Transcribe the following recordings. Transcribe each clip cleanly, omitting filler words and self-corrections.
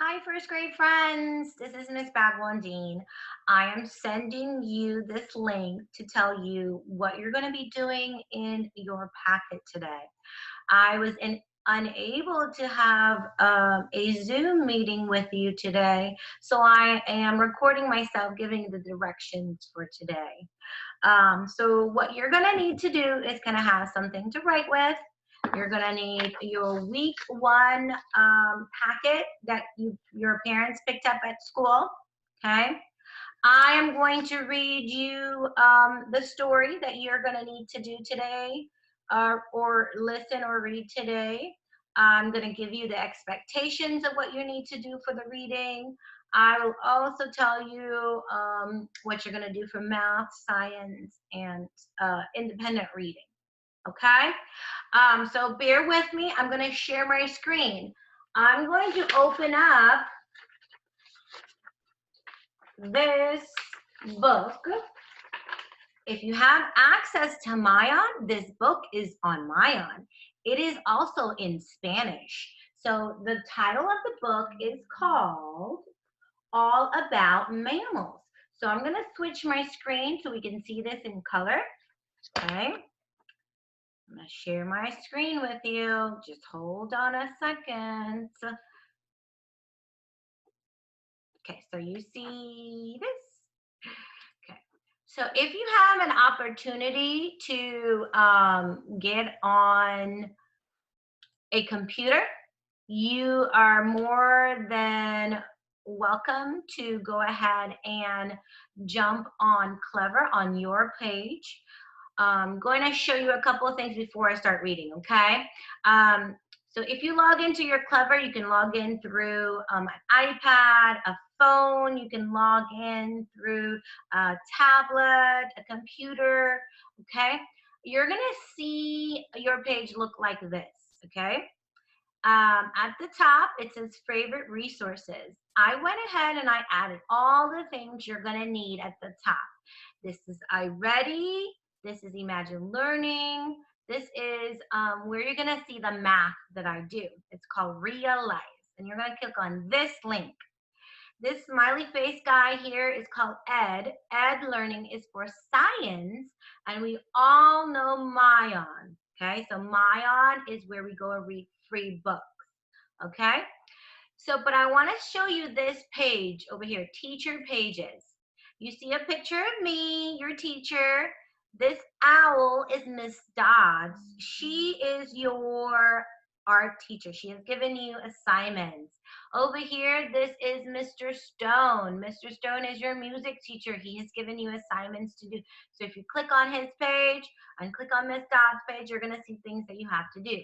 Hi, first grade friends. This is Miss Bhagwandeen. I am sending you this link to tell you what you're going to be doing in your packet today. I was unable to have a Zoom meeting with you today, so I am recording myself giving the directions for today. So what you're going to need to do is going to have something to write with. You're going to need your week one packet that your parents picked up at school. Okay. I am going to read you the story that you're going to need to do today, or listen or read today. I'm going to give you the expectations of what you need to do for the reading. I will also tell you what you're going to do for math, science, and independent reading. Okay? So bear with me. I'm going to share my screen. I'm going to open up this book. If you have access to Mayan, this book is on Mayan. It is also in Spanish. So the title of the book is called All About Mammals. So I'm going to switch my screen so we can see this in color. Okay. I'm going to share my screen with you. Just hold on a second. Okay, so you see this? Okay. So if you have an opportunity to get on a computer, you are more than welcome to go ahead and jump on Clever on your page. I'm going to show you a couple of things before I start reading, okay? So if you log into your Clever, you can log in through an iPad, a phone, you can log in through a tablet, a computer, okay? You're gonna see your page look like this, okay? At the top, it says favorite resources. I went ahead and I added all the things you're gonna need at the top. This is iReady. This is Imagine Learning. This is where you're gonna see the math that I do. It's called Realize, and you're gonna click on this link. This smiley face guy here is called Ed. Ed Learning is for science, and we all know Mayan. Okay, so Mayan is where we go and read free books. Okay, so but I want to show you this page over here, teacher pages. You see a picture of me, your teacher. This owl is Miss Dodds. She is your art teacher. She has given you assignments. Over here, this is Mr. Stone. Mr. Stone is your music teacher. He has given you assignments to do. So if you click on his page and click on Miss Dodds' page, you're going to see things that you have to do.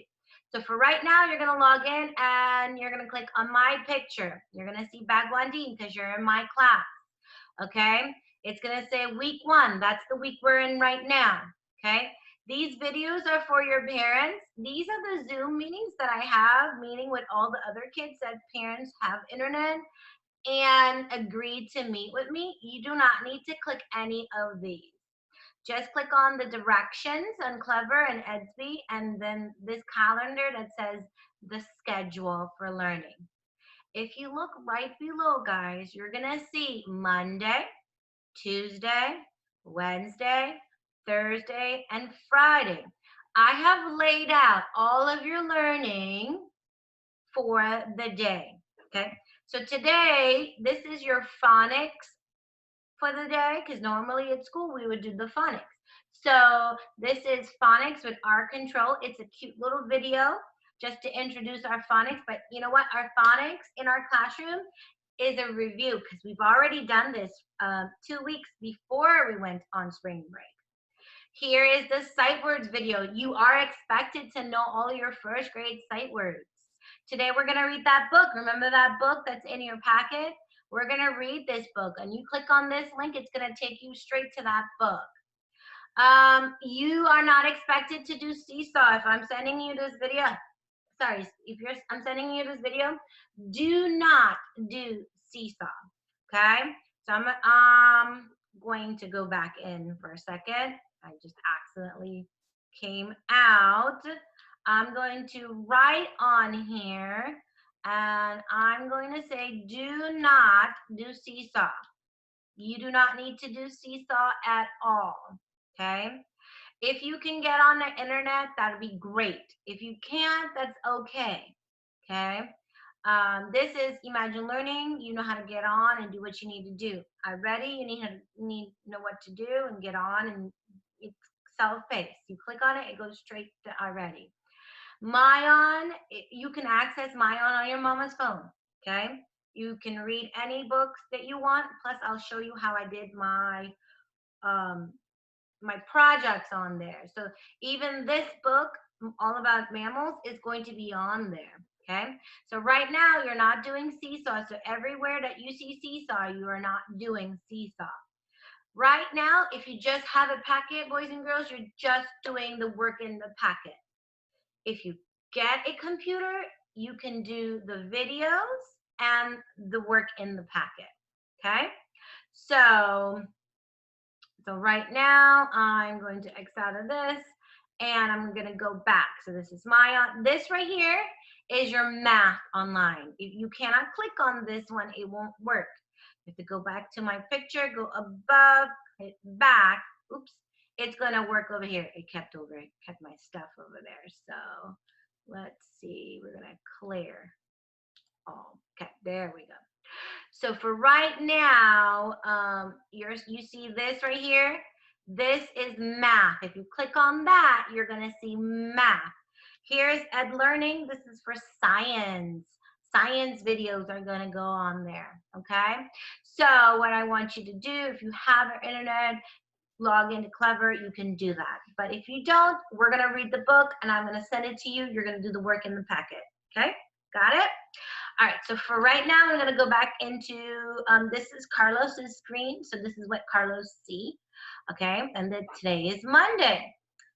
So for right now, you're going to log in and you're going to click on my picture. You're going to see Bhagwandeen because you're in my class. Okay? It's going to say week one. That's the week we're in right now. Okay? These videos are for your parents. These are the Zoom meetings that I have, meeting with all the other kids that parents have internet and agreed to meet with me. You do not need to click any of these. Just click on the directions on Clever and Edsby, and then this calendar that says the schedule for learning. If you look right below, guys, you're gonna see Monday, Tuesday, Wednesday, Thursday, and Friday. I have laid out all of your learning for the day, okay? So today, this is your phonics for the day, because normally at school we would do the phonics. So this is phonics with our control. It's a cute little video just to introduce our phonics. But you know what? Our phonics in our classroom is a review because we've already done this 2 weeks before we went on spring break. Here is the sight words video. You are expected to know all your first grade sight words. Today we're going to read that book. Remember that book that's in your packet? We're going to read this book, and you click on this link, it's going to take you straight to that book. You are not expected to do seesaw. If I'm sending you this video, I'm sending you this video, do not do seesaw, okay? So I'm going to go back in for a second. I just accidentally came out. I'm going to write on here, And I'm going to say, do not do seesaw. You do not need to do seesaw at all, okay? If you can get on the internet, that'd be great. If you can't, that's okay, okay? This is Imagine Learning. You know how to get on and do what you need to do. Are ready? You need to know what to do and get on, and it's self-paced. You click on it, it goes straight to Are Ready. Myon, you can access Myon on your mama's phone, okay? You can read any books that you want. Plus, I'll show you how I did um, my projects on there. So even this book, all about mammals, is going to be on there, okay? So right now, you're not doing seesaw. So everywhere that you see seesaw, you are not doing seesaw. Right now, if you just have a packet, boys and girls, you're just doing the work in the packet. If you get a computer, you can do the videos and the work in the packet, okay? So right now, I'm going to X out of this, and I'm going to go back. So this is this right here is your math online. If you cannot click on this one, it won't work. You have to go back to my picture, go above, hit back. Oops, it's going to work over here. It kept my stuff over there. So let's see, we're going to clear all. Okay, there we go. So for right now, you see this right here? This is math. If you click on that, you're going to see math. Here's Ed Learning. This is for science. Science videos are going to go on there, okay? So what I want you to do, if you have an internet, log into Clever, you can do that. But if you don't, we're going to read the book, and I'm going to send it to you. You're going to do the work in the packet, okay? Got it? All right, so for right now, I'm going to go back into, this is Carlos's screen. So this is what Carlos sees, okay? And then today is Monday.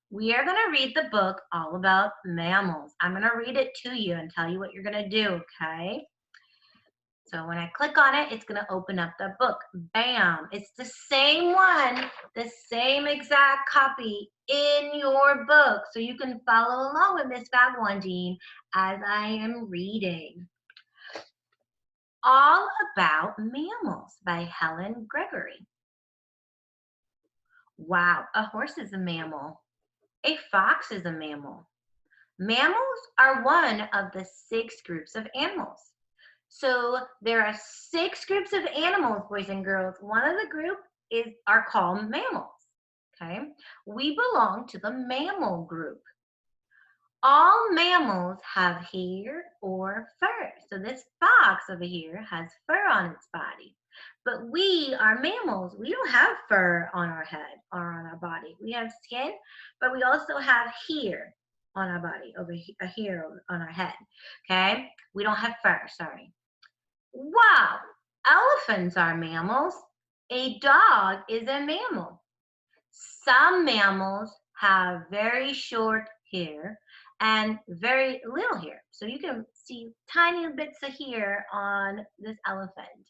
We are going to read the book all about mammals. I'm going to read it to you and tell you what you're going to do, okay? So when I click on it, it's going to open up the book. Bam! It's the same one, the same exact copy in your book. So you can follow along with Mrs.Bhagwandeen as I am reading. All About Mammals by Helen Gregory. Wow, a horse is a mammal. A fox is a mammal. Mammals are one of the 6 groups of animals. So there are 6 groups of animals, boys and girls. One of the group are called mammals, okay? We belong to the mammal group. All mammals have hair or fur. So this fox over here has fur on its body. But we are mammals. We don't have fur on our head or on our body. We have skin, but we also have hair on our body, a hair on our head, okay? We don't have fur, sorry. Wow, elephants are mammals. A dog is a mammal. Some mammals have very short hair and very little hair. So you can see tiny bits of hair on this elephant.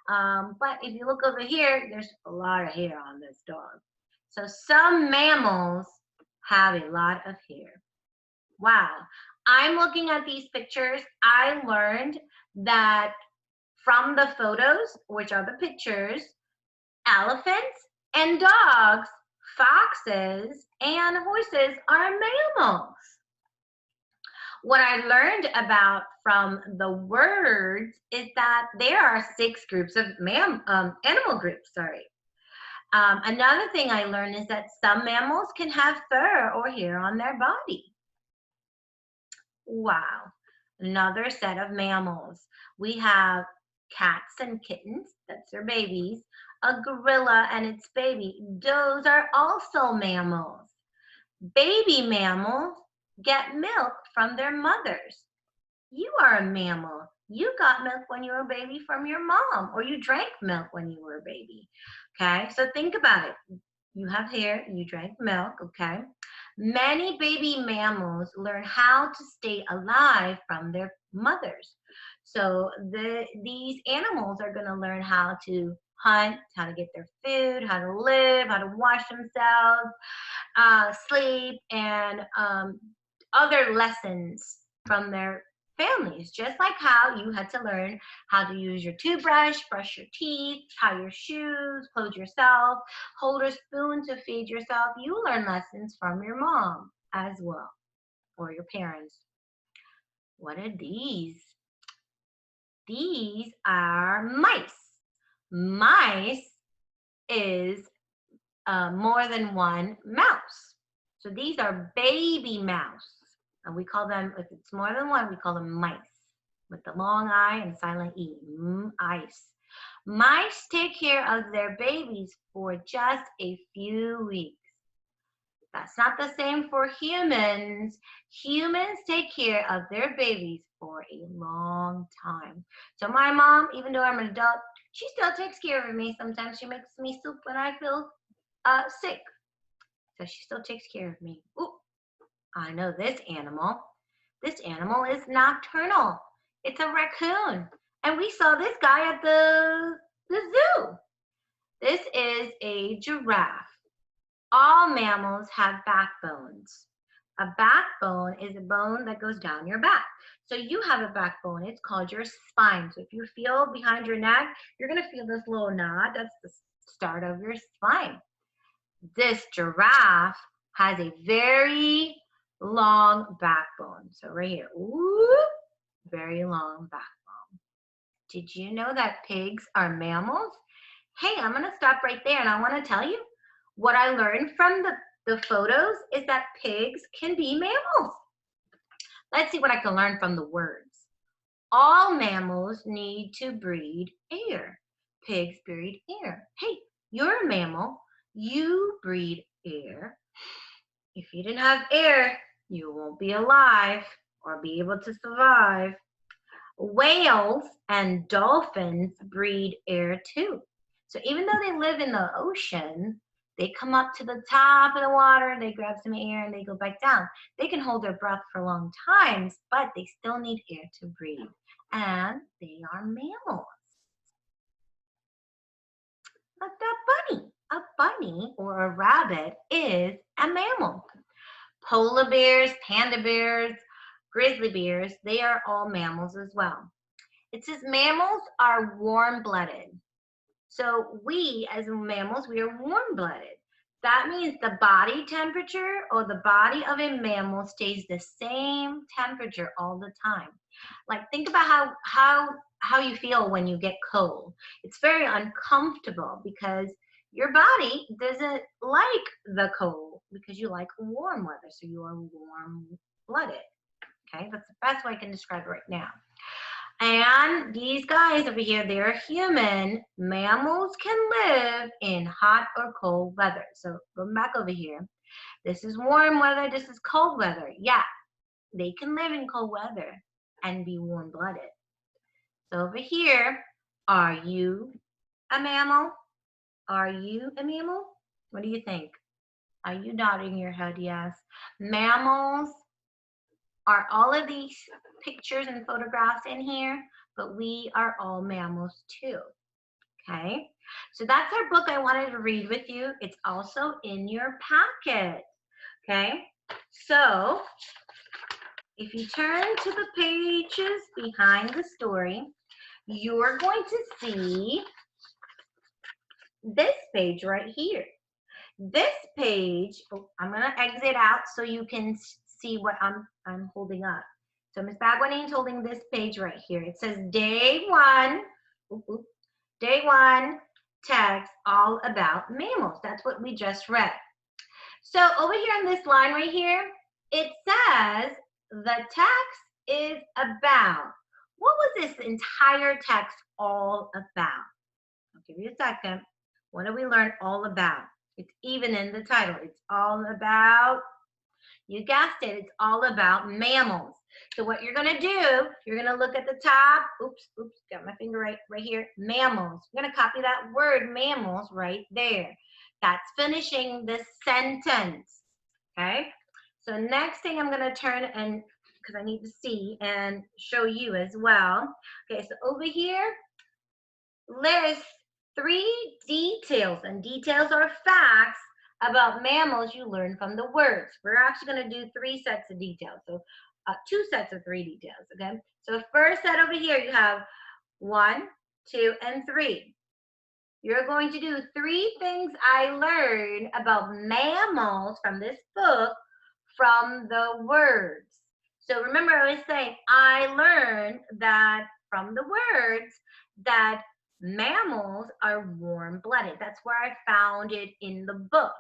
But if you look over here, there's a lot of hair on this dog. So some mammals have a lot of hair. Wow. I'm looking at these pictures. I learned that from the photos, which are the pictures, elephants and dogs, foxes and horses are mammals. What I learned about from the words is that there are 6 groups of animal groups, sorry. Another thing I learned is that some mammals can have fur or hair on their body. Wow, another set of mammals. We have cats and kittens, that's their babies, a gorilla and its baby. Those are also mammals. Baby mammals get milk from their mothers. You are a mammal. You got milk when you were a baby from your mom, or you drank milk when you were a baby. Okay, so think about it. You have hair, you drank milk, okay? Many baby mammals learn how to stay alive from their mothers. So these animals are going to learn how to hunt, how to get their food, how to live, how to wash themselves, sleep, and other lessons from their families, just like how you had to learn how to use your toothbrush, brush your teeth, tie your shoes, clothe yourself, hold a spoon to feed yourself. You learn lessons from your mom as well, or your parents. What are these? These are mice. Mice is more than one mouse. So these are baby mouse. And we call them, if it's more than one, we call them mice with the long I and silent E, ice. Mice take care of their babies for just a few weeks. That's not the same for humans. Humans take care of their babies for a long time. So my mom, even though I'm an adult, she still takes care of me. Sometimes she makes me soup when I feel sick. So she still takes care of me. Ooh, I know this animal. This animal is nocturnal. It's a raccoon. And we saw this guy at the zoo. This is a giraffe. All mammals have backbones. A backbone is a bone that goes down your back. So you have a backbone. It's called your spine. So if you feel behind your neck, you're going to feel this little knot. That's the start of your spine. This giraffe has a very long backbone. So right here, ooh, very long backbone. Did you know that pigs are mammals? Hey, I'm going to stop right there and I want to tell you what I learned from the photos is that pigs can be mammals. Let's see what I can learn from the words. All mammals need to breathe air. Pigs breathe air. Hey, you're a mammal. You breathe air. If you didn't have air, you won't be alive or be able to survive. Whales and dolphins breathe air too. So even though they live in the ocean, they come up to the top of the water, they grab some air, and they go back down. They can hold their breath for long times, but they still need air to breathe. And they are mammals. Like that bunny. A bunny or a rabbit is a mammal. Polar bears, panda bears, grizzly bears, they are all mammals as well. It says mammals are warm-blooded. So we, as mammals, we are warm-blooded. That means the body temperature or the body of a mammal stays the same temperature all the time. Like think about how you feel when you get cold. It's very uncomfortable because your body doesn't like the cold because you like warm weather. So you are warm-blooded. Okay, that's the best way I can describe it right now. And these guys over here, they're human. Mammals can live in hot or cold weather. So going back over here, this is warm weather, this is cold weather. Yeah, they can live in cold weather and be warm-blooded. So over here, are you a mammal? Are you a mammal? What do you think? Are you nodding your head yes? Mammals are all of these pictures and photographs in here, but we are all mammals too, okay? So that's our book I wanted to read with you. It's also in your packet, okay? So if you turn to the pages behind the story, you're going to see this page right here. This page, I'm gonna exit out so you can see what I'm holding up. So Ms. Bhagwandeen's holding this page right here. It says Day 1, Day 1 text all about mammals. That's what we just read. So over here on this line right here, it says the text is about. What was this entire text all about? I'll give you a second. What do we learn all about? It's even in the title. It's all about, you guessed it, it's all about mammals. So what you're going to do, you're going to look at the top. Oops, got my finger right here. Mammals. You're going to copy that word mammals right there. That's finishing this sentence. Okay? So next thing I'm going to turn and, because I need to see and show you as well. Okay, so over here, list 3 details, and details are facts about mammals you learn from the words. We're actually going to do 3 sets of details, so 2 sets of 3 details, okay? So first set over here, you have 1, 2, and 3. You're going to do 3 things I learned about mammals from this book from the words. So remember I was saying I learned that from the words that mammals are warm-blooded. That's where I found it in the book.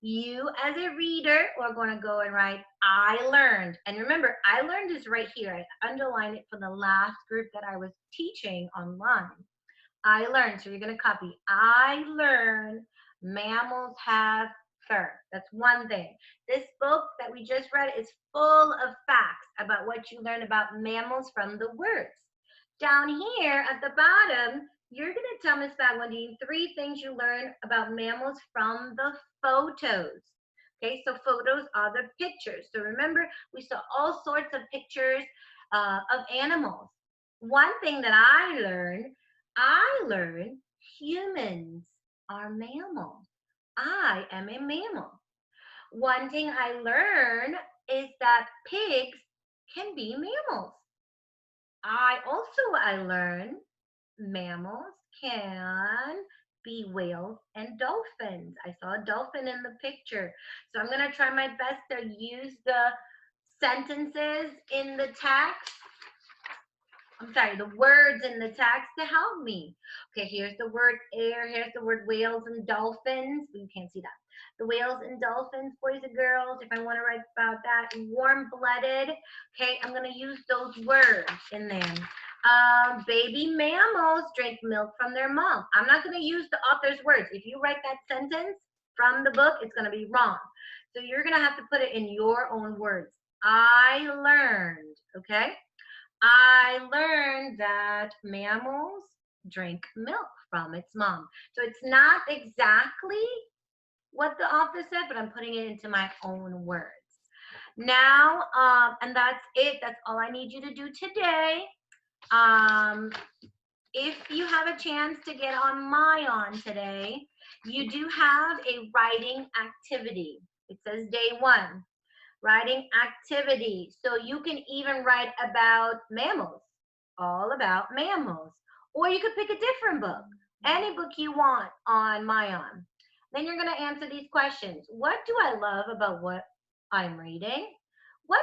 You as a reader are going to go and write I learned. And remember, I learned is right here. I underlined it for the last group that I was teaching online. I learned. So you're going to copy. I learned mammals have fur. That's one thing. This book that we just read is full of facts about what you learn about mammals from the words. Down here at the bottom, you're going to tell Miss Bhagwandeen 3 things you learn about mammals from the photos. Okay, so photos are the pictures. So remember, we saw all sorts of pictures of animals. One thing that I learned humans are mammals. I am a mammal. One thing I learned is that pigs can be mammals. I learned mammals can be whales and dolphins. I saw a dolphin in the picture. So I'm going to try my best to use the sentences in the text. The words in the text to help me. Okay, here's the word air, here's the word whales and dolphins. You can't see that. The whales and dolphins, boys and girls, if I want to write about that, warm-blooded. Okay, I'm going to use those words in there. Baby mammals drink milk from their mom. I'm not going to use the author's words. If you write that sentence from the book, it's going to be wrong. So you're going to have to put it in your own words. I learned, okay? I learned that mammals drink milk from its mom. So it's not exactly what the author said, but I'm putting it into my own words. Now, and that's it. That's all I need you to do today. If you have a chance to get on Mayan today, you do have a writing activity. It says day 1. Writing activity. So you can even write about mammals, all about mammals. Or you could pick a different book, any book you want on Mayan. Then you're going to answer these questions. What do I love about what I'm reading? What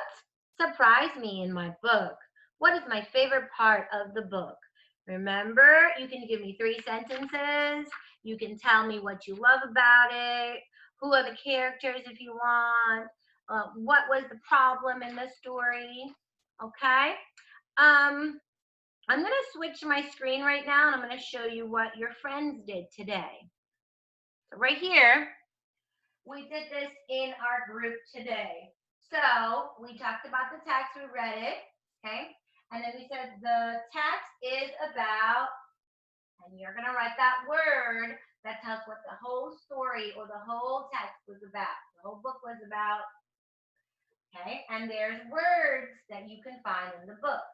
surprised me in my book? What is my favorite part of the book? Remember, you can give me 3 sentences. You can tell me what you love about it. Who are the characters if you want. What was the problem in the story? Okay. I'm going to switch my screen right now, and I'm going to show you what your friends did today. So right here, we did this in our group today. So we talked about the text, we read it, okay? And then we said the text is about, and you're going to write that word that tells what the whole story or the whole text was about. The whole book was about. Okay, and there's words that you can find in the book.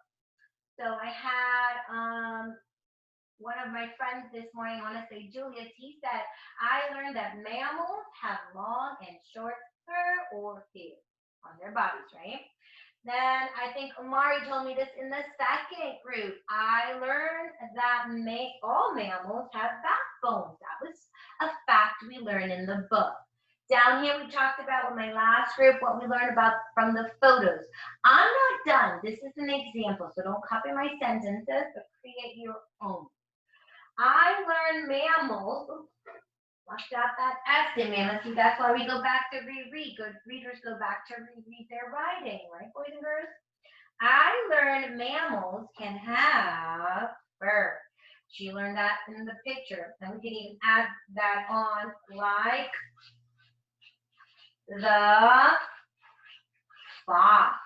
So I had one of my friends this morning, I want to say Julius, he said, I learned that mammals have long and short fur or hair on their bodies, right? Then I think Amari told me this in the second group. I learned that all mammals have backbones. That was a fact we learned in the book. Down here, we talked about with my last group what we learned about from the photos. I'm not done. This is an example, so don't copy my sentences, but create your own. I learned mammals. Watch out that S in mammals. See, that's why we go back to reread. Good readers go back to reread their writing, right, boys and girls? I learned mammals can have fur. She learned that in the picture. And we can even add that on like the fox.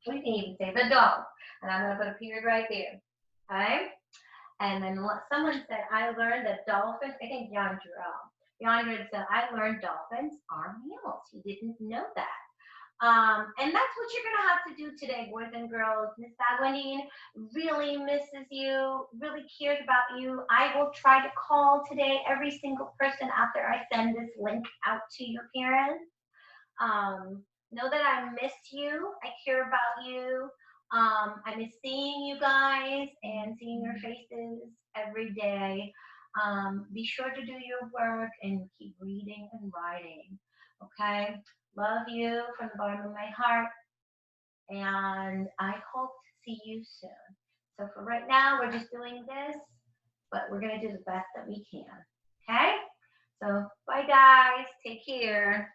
We can even say the dog. And I'm going to put a period right there. Okay? And then someone said, I learned that dolphins, I think Yandra said, I learned dolphins are mammals. He didn't know that. And that's what you're going to have to do today, boys and girls. Miss Bhagwandeen really misses you, really cares about you. I will try to call today every single person after I send this link out to your parents. Know that I miss you. I care about you. I miss seeing you guys and seeing your faces every day. Be sure to do your work and keep reading and writing. Okay? Love you from the bottom of my heart. And I hope to see you soon. So for right now, we're just doing this, but we're going to do the best that we can. Okay? So bye, guys. Take care.